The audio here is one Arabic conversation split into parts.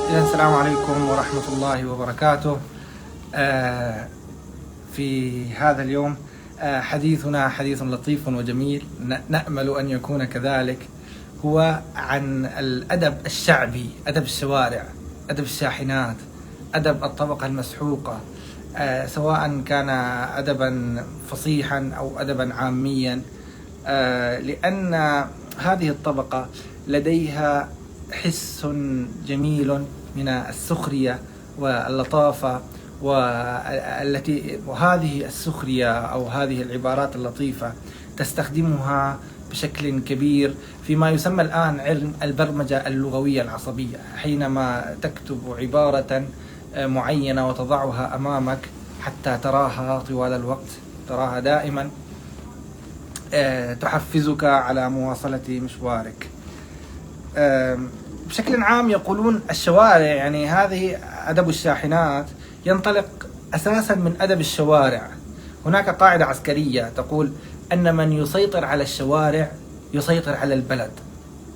إذن السلام عليكم ورحمة الله وبركاته. في هذا اليوم حديثنا حديث لطيف وجميل، نأمل أن يكون كذلك. هو عن الأدب الشعبي، أدب الشوارع، أدب الشاحنات، أدب الطبقة المسحوقة، سواء كان أدبا فصيحا أو أدبا عاميا، لأن هذه الطبقة لديها حس جميل من السخرية واللطافة، وهذه السخرية أو هذه العبارات اللطيفة تستخدمها بشكل كبير فيما يسمى الآن علم البرمجة اللغوية العصبية. حينما تكتب عبارة معينة وتضعها أمامك حتى تراها طوال الوقت، تراها دائما، تحفزك على مواصلة مشوارك. بشكل عام يقولون الشوارع، يعني هذه أدب الشاحنات ينطلق أساسا من أدب الشوارع. هناك قاعدة عسكرية تقول أن من يسيطر على الشوارع يسيطر على البلد.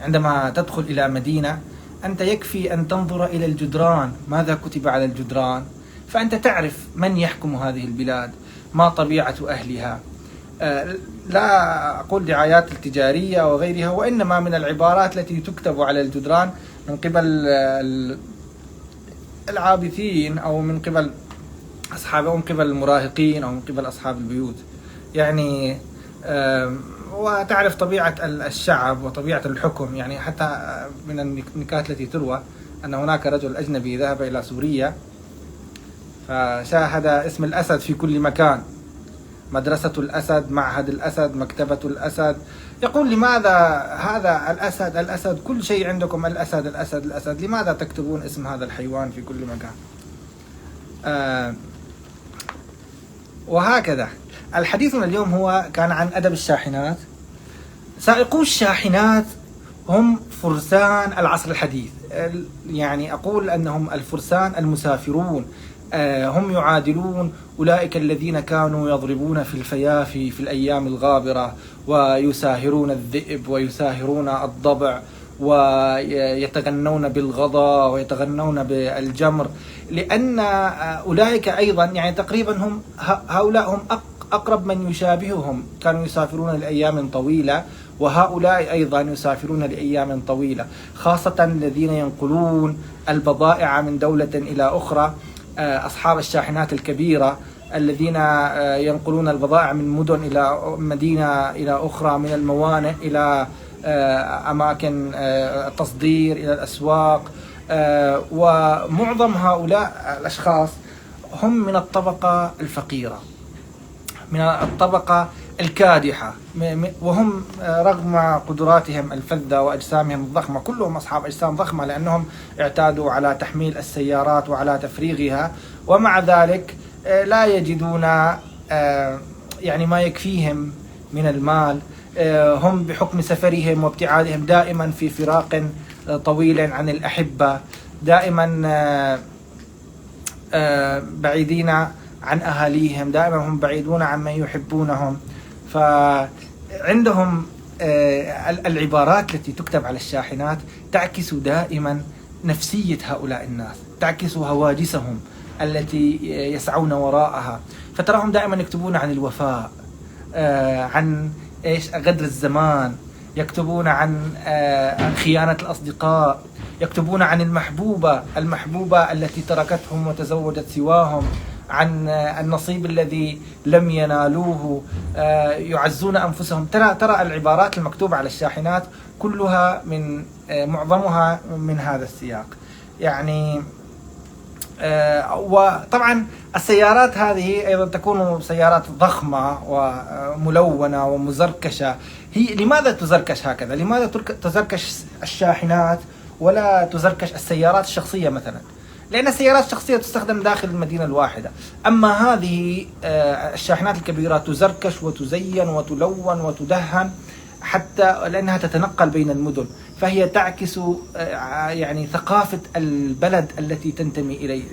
عندما تدخل إلى مدينة أنت يكفي أن تنظر إلى الجدران، ماذا كتب على الجدران، فأنت تعرف من يحكم هذه البلاد، ما طبيعة أهلها. لا أقول دعايات التجارية وغيرها، وإنما من العبارات التي تكتب على الجدران من قبل العابثين، أو من قبل أصحاب، أو من قبل المراهقين، أو من قبل أصحاب البيوت. يعني وتعرف طبيعة الشعب وطبيعة الحكم. يعني حتى من النكات التي تروى أن هناك رجل أجنبي ذهب إلى سوريا فشاهد اسم الأسد في كل مكان، مدرسة الأسد، معهد الأسد، مكتبة الأسد. يقول لماذا هذا الأسد الأسد، كل شيء عندكم الأسد الأسد الأسد، لماذا تكتبون اسم هذا الحيوان في كل مكان؟ وهكذا. الحديثنا اليوم هو كان عن أدب الشاحنات. سائقو الشاحنات هم فرسان العصر الحديث، يعني أقول أنهم الفرسان المسافرون. هم يعادلون أولئك الذين كانوا يضربون في الفيافي في الأيام الغابرة، ويساهرون الذئب ويساهرون الضبع، ويتغنون بالغضا ويتغنون بالجمر، لأن أولئك أيضا يعني تقريبا هم هؤلاء هم أقرب من يشابههم، كانوا يسافرون لأيام طويلة، وهؤلاء أيضا يسافرون لأيام طويلة، خاصة الذين ينقلون البضائع من دولة إلى أخرى. أصحاب الشاحنات الكبيرة الذين ينقلون البضائع من مدن إلى مدينة إلى أخرى، من الموانئ إلى أماكن التصدير إلى الأسواق. ومعظم هؤلاء الأشخاص هم من الطبقة الفقيرة، من الطبقة الكادحة، وهم رغم قدراتهم الفذة وأجسامهم الضخمة، كلهم أصحاب أجسام ضخمة لأنهم اعتادوا على تحميل السيارات وعلى تفريغها، ومع ذلك لا يجدون يعني ما يكفيهم من المال. هم بحكم سفرهم وابتعادهم دائما في فراق طويل عن الأحبة، دائما بعيدين عن أهاليهم، دائما هم بعيدون عن من يحبونهم. فعندهم العبارات التي تكتب على الشاحنات تعكس دائما نفسية هؤلاء الناس، تعكس هواجسهم التي يسعون وراءها. فتراهم دائما يكتبون عن الوفاء، عن غدر الزمان، يكتبون عن خيانة الأصدقاء، يكتبون عن المحبوبة التي تركتهم وتزوجت سواهم، عن النصيب الذي لم ينالوه، يعزون أنفسهم. ترى العبارات المكتوبة على الشاحنات كلها من معظمها من هذا السياق. يعني وطبعا السيارات هذه أيضا تكون سيارات ضخمة وملونة ومزركشة. هي لماذا تزركش هكذا؟ لماذا تزركش الشاحنات ولا تزركش السيارات الشخصية مثلا؟ لأن السيارات الشخصية تستخدم داخل المدينة الواحدة، أما هذه الشاحنات الكبيرة تزركش وتزين وتلون وتدهن حتى لأنها تتنقل بين المدن، فهي تعكس يعني ثقافة البلد التي تنتمي إليه،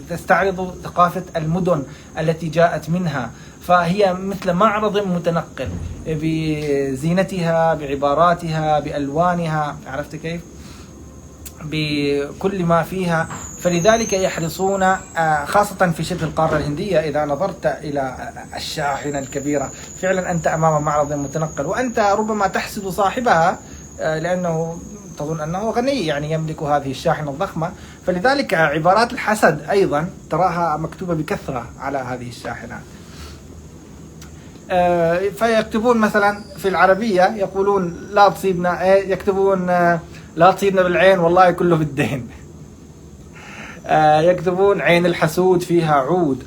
تستعرض ثقافة المدن التي جاءت منها، فهي مثل معرض متنقل بزينتها، بعباراتها، بألوانها. عرفت كيف؟ بكل ما فيها. فلذلك يحرصون خاصة في شبه القارة الهندية. إذا نظرت إلى الشاحنة الكبيرة فعلا أنت أمام معرض متنقل، وأنت ربما تحسد صاحبها لأنه تظن أنه غني يعني يملك هذه الشاحنة الضخمة. فلذلك عبارات الحسد أيضا تراها مكتوبة بكثرة على هذه الشاحنة. فيكتبون مثلا في العربية يقولون لا تصيبنا، يكتبون لا تصيبنا بالعين والله كله بالدين. يكتبون عين الحسود فيها عود،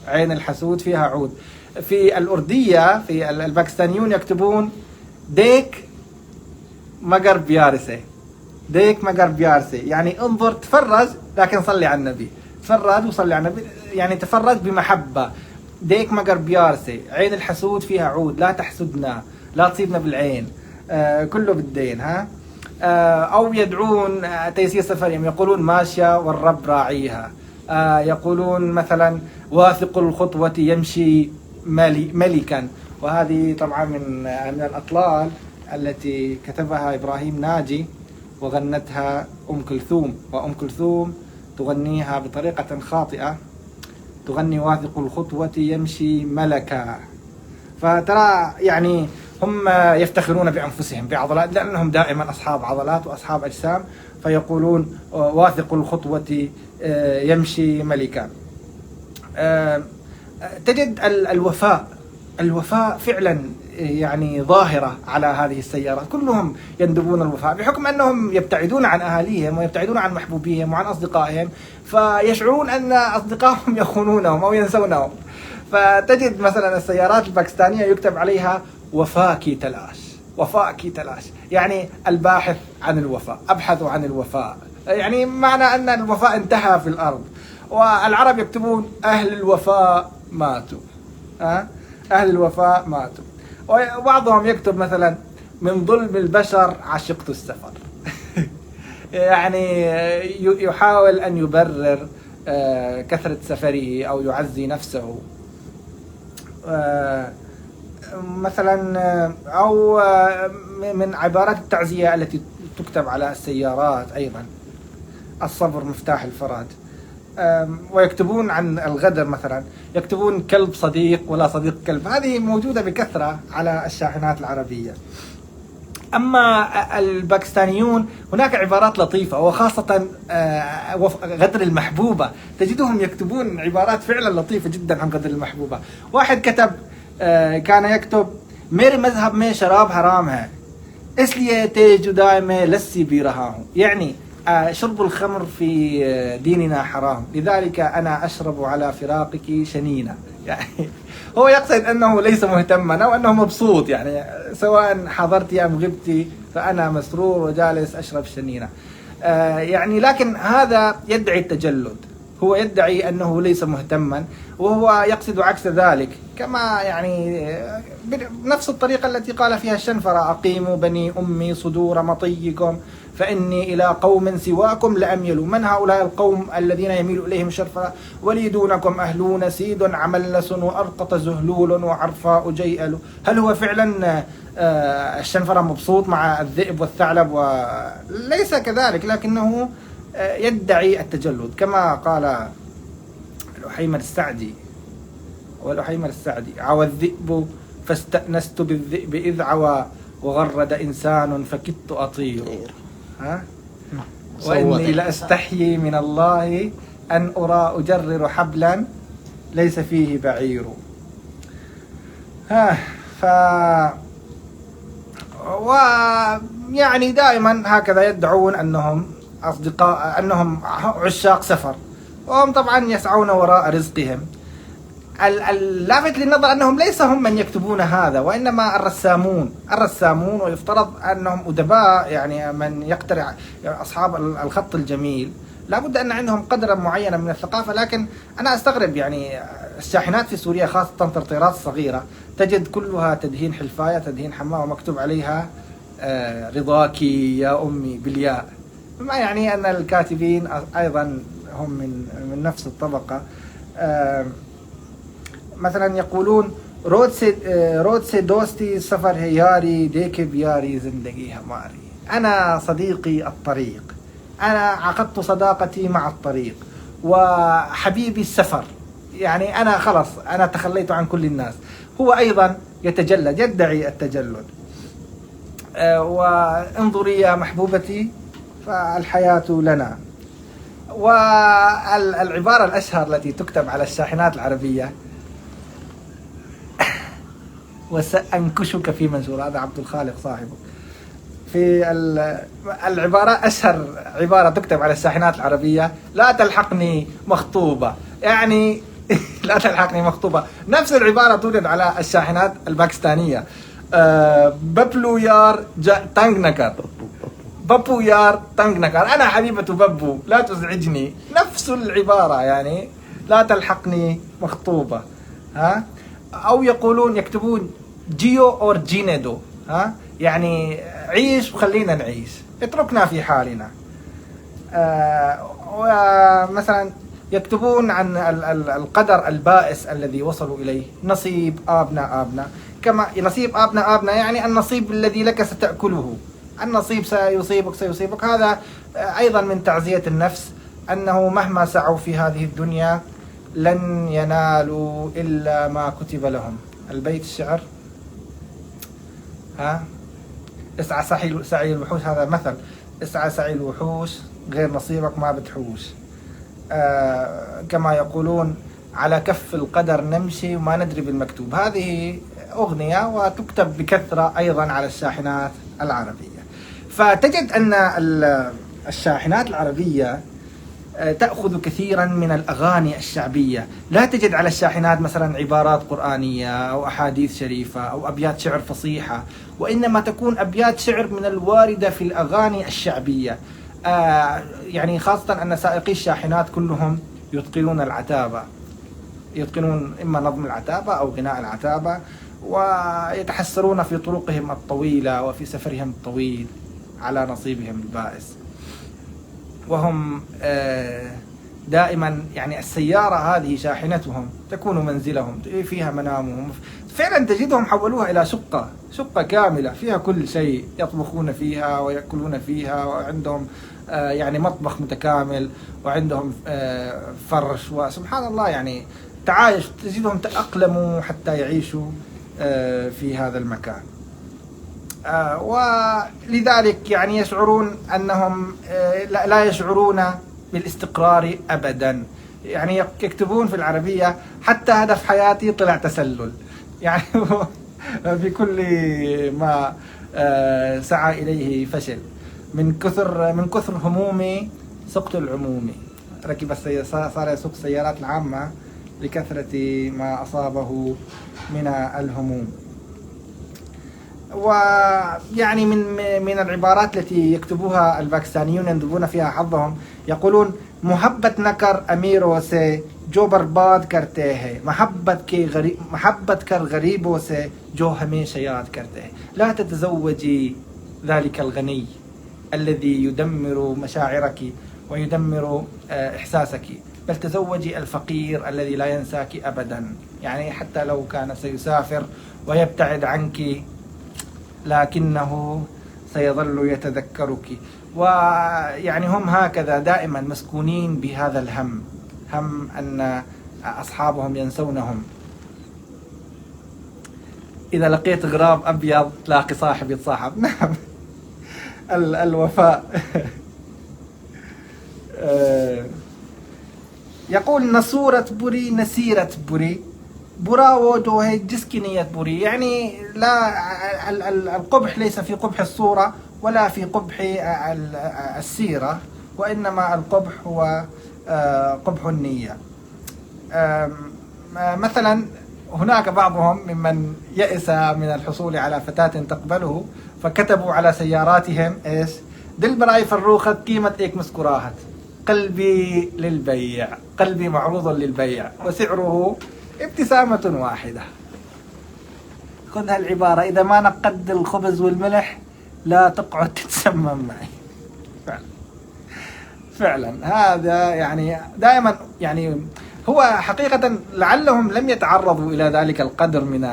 عين الحسود فيها عود. في الأردية في الباكستانيون يكتبون ديك مقر بيارسه، ديك مقر بيارسه، يعني انظر تفرج لكن صلي على النبي، تفرج وصلي على النبي، يعني تفرج بمحبة. ديك مقر بيارسه، عين الحسود فيها عود، لا تحسدنا، لا تصيبنا بالعين، كله بالدين. ها أو يدعون تيسير سفرهم، يقولون ماشية والرب راعيها. يقولون مثلا واثق الخطوة يمشي ملكا، وهذه طبعا من الأطلال التي كتبها إبراهيم ناجي وغنتها أم كلثوم، وأم كلثوم تغنيها بطريقة خاطئة، تغني واثق الخطوة يمشي ملكا. فترى يعني هم يفتخرون بأنفسهم بعضلات، لأنهم دائما أصحاب عضلات وأصحاب أجسام، فيقولون واثق الخطوة يمشي ملكا. تجد الوفاء فعلا يعني ظاهرة على هذه السيارات، كلهم يندبون الوفاء بحكم أنهم يبتعدون عن أهاليهم ويبتعدون عن محبوبيهم وعن أصدقائهم، فيشعرون أن أصدقائهم يخونونهم أو ينسونهم. فتجد مثلا السيارات الباكستانية يكتب عليها وفاكي تلاش، وفاكي تلاش، يعني الباحث عن الوفاء، أبحث عن الوفاء، يعني معنى أن الوفاء انتهى في الأرض. والعرب يكتبون أهل الوفاء ماتوا، أهل الوفاء ماتوا. وبعضهم يكتب مثلا من ظلم البشر عشقت السفر. يعني يحاول أن يبرر كثرة سفره أو يعزي نفسه. مثلا أو من عبارات التعزية التي تكتب على السيارات أيضا الصبر مفتاح الفرج. ويكتبون عن الغدر مثلا، يكتبون كلب صديق ولا صديق كلب، هذه موجودة بكثرة على الشاحنات العربية. أما الباكستانيون هناك عبارات لطيفة، وخاصة غدر المحبوبة، تجدهم يكتبون عبارات فعلا لطيفة جدا عن غدر المحبوبة. واحد كتب كان يكتب मेरे मजहब में शराब हराम है इसलिए तेज जुदाई में लस्सी पी रहा हूँ، يعني شرب الخمر في ديننا حرام لذلك أنا أشرب على فراقك شنينة. يعني هو يقصد أنه ليس مهتما أو أنه مبسوط، يعني سواء حضرتي أم غبتي فأنا مسرور وجالس أشرب شنينة. يعني لكن هذا يدعي التجلد، هو يدعي أنه ليس مهتما، وهو يقصد عكس ذلك، كما يعني بنفس الطريقة التي قال فيها الشنفرة أقيموا بني أمي صدور مطيكم فإني إلى قوم سواكم لأميل. من هؤلاء القوم الذين يميل إليهم الشنفرة؟ وليدونكم أهلون سيد عملس وأرقط زهلول وعرفاء جيئل. هل هو فعلا الشنفرة مبسوط مع الذئب والثعلب؟ وليس كذلك، لكنه يدعي التجلد، كما قال الأحيمر السعدي، والأحيمر السعدي عوى الذئب فاستأنست بالذئب إذ عوى وغرد إنسان فكدت أطير. وإني لأستحيي من الله أن أرى أجرر حبلا ليس فيه بعير. ويعني دائما هكذا يدعون أنهم أصدقاء، أنهم عشاق سفر، وهم طبعا يسعون وراء رزقهم. اللافت للنظر أنهم ليس هم من يكتبون هذا، وإنما الرسامون، ويفترض أنهم أدباء، يعني من يقترع أصحاب الخط الجميل لابد أن عندهم قدرا معينا من الثقافة. لكن أنا أستغرب يعني الشاحنات في سوريا خاصة ترطيرات صغيرة تجد كلها تدهين حلفاية، تدهين حمام، ومكتوب عليها رضاك يا أمي بالياء، ما يعني أن الكاتبين أيضا هم من نفس الطبقة. مثلا يقولون रोज से दोस्ती सफर है यारी देखे बियारी जिंदगी हमारी. أنا صديقي الطريق أنا عقدت صداقتي مع الطريق، وحبيبي السفر، يعني أنا خلاص أنا تخليت عن كل الناس. هو أيضا يتجلد، يدعي التجلد. وانظري يا محبوبتي فالحياة لنا. والعبارة الأشهر التي تكتب على الشاحنات العربية: وسأنكشك في منشور. هذا عبد الخالق صاحبه. في العبارة، أشهر عبارة تكتب على الشاحنات العربية: لا تلحقني مخطوبة، يعني لا تلحقني مخطوبة. نفس العبارة توجد على الشاحنات الباكستانية: بابلو يار تانج نكر، بابو يار تانج نكر، أنا حبيبة بابو لا تزعجني. نفس العبارة، يعني لا تلحقني مخطوبة. ها، أو يقولون، يكتبون جيو أور جينيدو، ها، يعني عيش وخلينا نعيش، اتركنا في حالنا. ومثلا يكتبون عن القدر البائس الذي وصلوا إليه: نصيب آبنا، كما نصيب آبنا يعني النصيب الذي لك ستأكله، النصيب سيصيبك. هذا أيضا من تعزية النفس، أنه مهما سعوا في هذه الدنيا لن ينالوا إلا ما كتب لهم. البيت الشعر: ها، اسعى سعي الوحوش، هذا مثل: اسعى سعي الوحوش غير نصيبك ما بتحوش. كما يقولون: على كف القدر نمشي وما ندري بالمكتوب. هذه أغنية وتكتب بكثرة أيضا على الشاحنات العربية. فتجد أن الشاحنات العربية تأخذ كثيرا من الأغاني الشعبية. لا تجد على الشاحنات مثلا عبارات قرآنية أو أحاديث شريفة أو أبيات شعر فصيحة، وإنما تكون أبيات شعر من الواردة في الأغاني الشعبية. يعني خاصة أن سائقي الشاحنات كلهم يتقنون العتابة، يتقنون إما نظم العتابة أو غناء العتابة، ويتحسرون في طرقهم الطويلة وفي سفرهم الطويل على نصيبهم البائس. وهم دائما، يعني السيارة هذه شاحنتهم تكون منزلهم، فيها منامهم. فعلا تجدهم حولوها إلى شقة كاملة فيها كل شيء، يطبخون فيها ويأكلون فيها، وعندهم يعني مطبخ متكامل، وعندهم فرش، وسبحان الله يعني تعايش، تجدهم تأقلموا حتى يعيشوا في هذا المكان. ولذلك يعني يشعرون أنهم لا يشعرون بالاستقرار أبدا. يعني يكتبون في العربية: حتى هدف حياتي طلع تسلل، يعني بكل ما سعى إليه فشل. من كثر همومي سقط العمومي. ركب صار يسوق السيارات العامة لكثرة ما أصابه من الهموم. ويعني من العبارات التي يكتبوها الباكستانيون يندبون فيها حظهم، يقولون: محبت نكر अमीरों से जो बर्बाद करते हैं محبت कर गरीबों से जो हमेशा याद करते हैं. لا تتزوجي ذلك الغني الذي يدمر مشاعرك ويدمر إحساسك، بل تزوجي الفقير الذي لا ينساك أبدا. يعني حتى لو كان سيسافر ويبتعد عنك لكنه سيظل يتذكرك. ويعني هم هكذا دائما مسكونين بهذا الهم، هم أن أصحابهم ينسونهم. إذا لقيت غراب أبيض تلاقي صاحب يتصاحب. نعم، الوفاء. يقول: نصورة بري نسيرة بري، برا वो जो है जिसकी नीयत बुरी. يعني لا، القبح ليس في قبح الصورة ولا في قبح السيرة، وإنما القبح هو قبح النية. مثلا هناك بعضهم ممن يئس من الحصول على فتاة تقبله، فكتبوا على سياراتهم إيش: دل براي فروخة قيمة إيك مسكراهت، قلبي للبيع، قلبي معروض للبيع وسعره ابتسامة واحدة. خذ هالعبارة: إذا ما نقد الخبز والملح لا تقعد تتسمم معي. فعلا هذا يعني دائما، يعني هو حقيقة لعلهم لم يتعرضوا إلى ذلك القدر من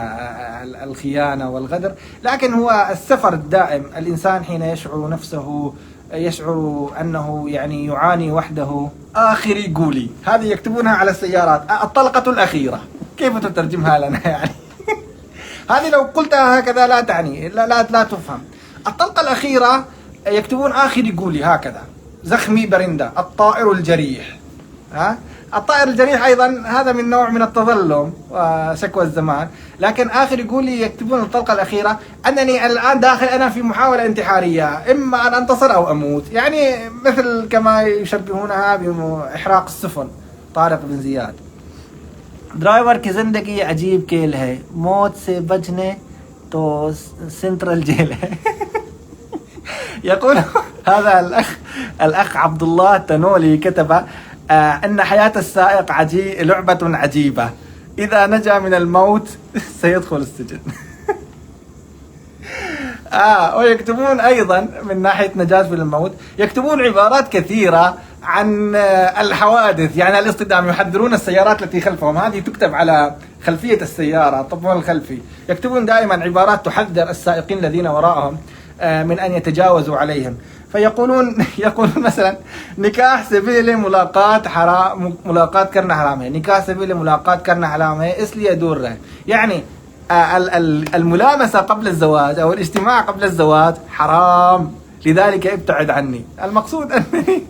الخيانة والغدر، لكن هو السفر الدائم. الإنسان حين يشعر نفسه يشعر أنه يعني يعاني وحده. آخر قولي هذه يكتبونها على السيارات، الطلقة الأخيرة، كيف تترجمها لنا يعني؟ هذه لو قلتها هكذا لا تعني، لا تفهم. الطلقة الأخيرة يكتبون آخر قولي هكذا، زخمي برندا، الطائر الجريح. الطائر الجريح أيضا هذا من نوع من التظلم وشكوى الزمان، لكن آخر يقولي يكتبون الطلقة الأخيرة أنني الآن داخل أنا في محاولة انتحارية، إما أن أنتصر أو أموت، يعني مثل كما يشبهونها بإحراق السفن. طارق بن زياد: ड्राइवर की जिंदगी अजीब खेल है, मौत से बचने तो सेंट्रल जेल है. يقول هذا الأخ عبد الله التنولي كتب أن حياة السائق لعبة عجيبة، إذا نجا من الموت سيدخل السجن. ويكتبون أيضا من ناحية نجاة من الموت، يكتبون عبارات كثيرة عن الحوادث، يعني الاصطدام، يحذرون السيارات التي خلفهم، هذه تكتب على خلفية السيارة، الطبول الخلفي. يكتبون دائما عبارات تحذر السائقين الذين وراءهم من أن يتجاوزوا عليهم. فيقولون مثلا نكاح سبيل ملاقات حرام، ملاقات करना حرام है, निकाह سبيل ملاقات करना حرام है इसलिए दूर रहे. يعني الملامسة قبل الزواج أو الاجتماع قبل الزواج حرام، لذلك ابتعد عني. المقصود أنني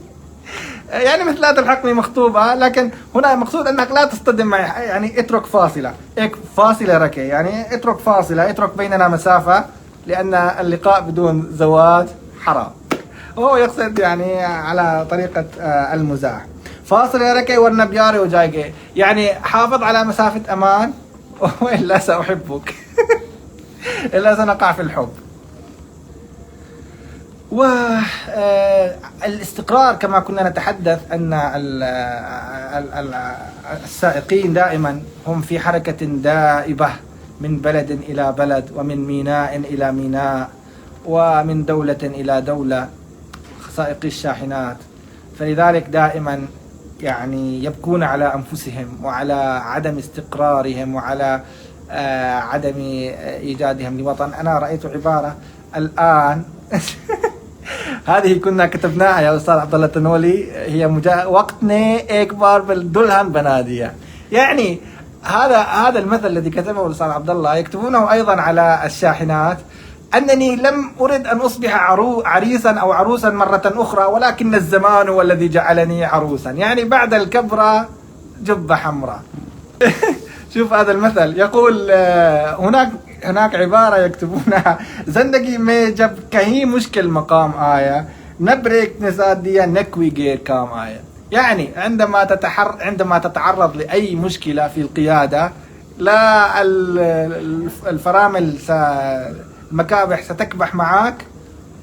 يعني مثل لا تلحقني مخطوبة، لكن هنا المقصود أنك لا تصطدم معي، يعني اترك فاصلة ركي، يعني اترك فاصلة، اترك بيننا مسافة، لأن اللقاء بدون زواج حرام. هو يقصد يعني على طريقة المزاح. فاصلة ركي ورنا بياري وجايجي، يعني حافظ على مسافة أمان وإلا سأحبك. إلا سنقع في الحب. والاستقرار كما كنا نتحدث أن السائقين دائما هم في حركة دائبة من بلد إلى بلد، ومن ميناء إلى ميناء، ومن دولة إلى دولة، سائقي الشاحنات. فلذلك دائما يعني يبكون على أنفسهم وعلى عدم استقرارهم وعلى عدم إيجادهم لوطن. أنا رأيت عبارة الآن هذه كنا كتبناها يا أستاذ عبد الله التنولي، هي وقتنا एक बार بالدلهن بنادية. يعني هذا المثل الذي كتبه الأستاذ عبد الله يكتبونه أيضا على الشاحنات، أنني لم أرد أن أصبح عريسا أو عروسا مرة أخرى، ولكن الزمان هو الذي جعلني عروسا، يعني بعد الكبرى جبة حمراء. شوف هذا المثل يقول هناك عبارة يكتبونها زندگی में जब कहीं मुश्किल मकाम आया न ब्रेक निसाद दिया न कोई गैर काम आया. يعني عندما تتعرض لأي مشكلة في القيادة، لا الفرامل المكابح ستكبح معك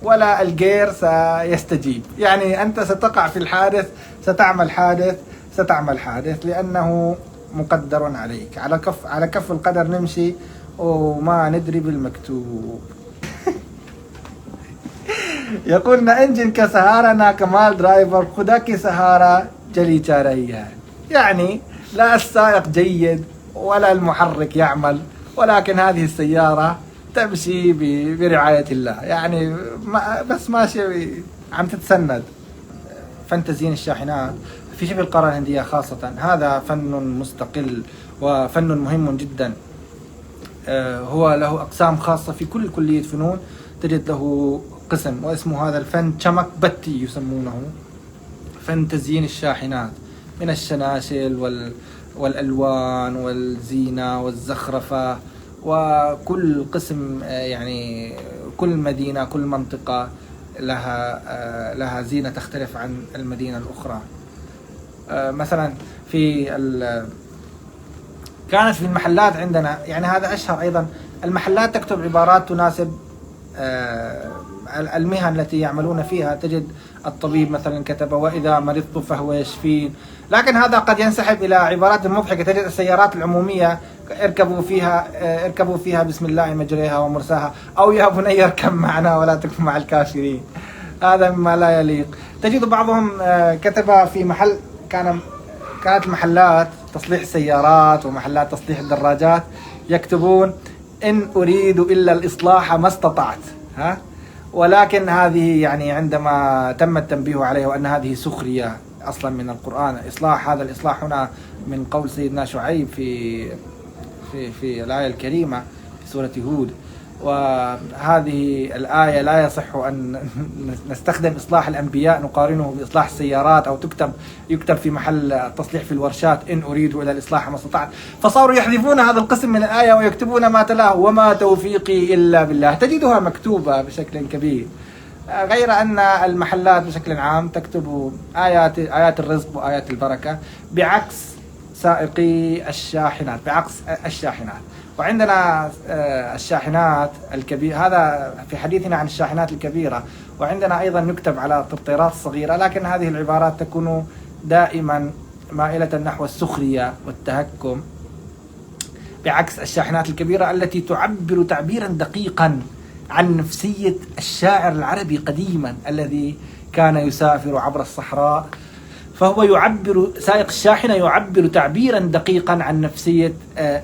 ولا الجير سيستجيب. يعني أنت ستقع في الحادث، ستعمل حادث لأنه مقدر عليك. على كف القدر نمشي وما ندري بالمكتوب. يقول ना इंजन का सहारा ना कमाल ड्राइवर खुदा की सहारा जली जा रही है. يعني لا السائق جيد ولا المحرك يعمل، ولكن هذه السيارة تمشي برعاية الله، يعني بس ماشي عم تتسند. فن تزيين الشاحنات في شبه القارة الهندية خاصة هذا فن مستقل وفن مهم جدا. هو له أقسام خاصة في كل كلية فنون، تجد له قسم واسمه هذا الفن چمك بتي يسمونه، فن تزيين الشاحنات، من الشناشل والألوان والزينة والزخرفة، وكل قسم يعني كل مدينة كل منطقة لها زينة تختلف عن المدينة الأخرى. مثلا كانت في المحلات عندنا، يعني هذا أشهر أيضا، المحلات تكتب عبارات تناسب المهن التي يعملون فيها. تجد الطبيب مثلا كتب وإذا مرضت فهو يشفين، لكن هذا قد ينسحب إلى عبارات مضحكة. تجد السيارات العمومية اركبوا فيها بسم الله مجريها ومرساها، أو يا بني اركب معنا ولا تكن مع الكافرين، هذا مما لا يليق. تجد بعضهم كتب في محل، كانت محلات تصليح السيارات ومحلات تصليح الدراجات، يكتبون إن أريد إلا الإصلاح ما استطعت، ولكن هذه يعني عندما تم التنبيه عليها وأن هذه سخرية أصلا من القرآن. إصلاح، هذا الإصلاح هنا من قول سيدنا شعيب في الآية الكريمة في سورة هود. وهذه الآية لا يصح أن نستخدم إصلاح الأنبياء نقارنه بإصلاح السيارات، أو يكتب في محل تصليح في الورشات إن أريد إلى الإصلاح ما استطعت. فصاروا يحذفون هذا القسم من الآية ويكتبون ما تلاه وما توفيقي إلا بالله، تجدها مكتوبة بشكل كبير، غير أن المحلات بشكل عام تكتب آيات الرزق وآيات البركة بعكس سائقي الشاحنات، بعكس الشاحنات. وعندنا الشاحنات الكبيرة، هذا في حديثنا عن الشاحنات الكبيرة. وعندنا أيضا يكتب على التطيرات الصغيرة، لكن هذه العبارات تكون دائما مائلة نحو السخرية والتهكم، بعكس الشاحنات الكبيرة التي تعبر تعبيرا دقيقا عن نفسية الشاعر العربي قديما الذي كان يسافر عبر الصحراء، فهو يعبر، سائق الشاحنة يعبر تعبيرا دقيقا عن نفسية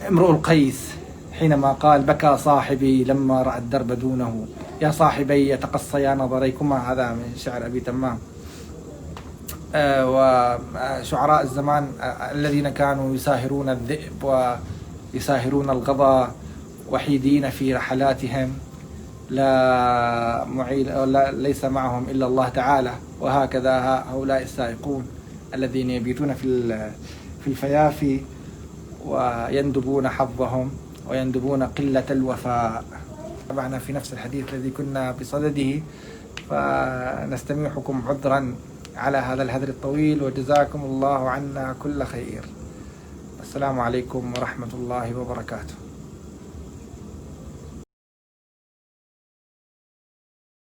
امرؤ القيس حينما قال: بكى صاحبي لما رأى الدرب دونه، يا صاحبي يتقصيا نظريكما. هذا من شعر أبي تمام. وشعراء الزمان الذين كانوا يساهرون الذئب ويساهرون الغضا وحيدين في رحلاتهم، لا ليس معهم إلا الله تعالى. وهكذا هؤلاء السائقون الذين يبيتون في الفيافي ويندبون حظهم ويندبون قلة الوفاء. طبعا في نفس الحديث الذي كنا بصدده، فنستميحكم عذرا على هذا الهدر الطويل، وجزاكم الله عنا كل خير. السلام عليكم ورحمة الله وبركاته.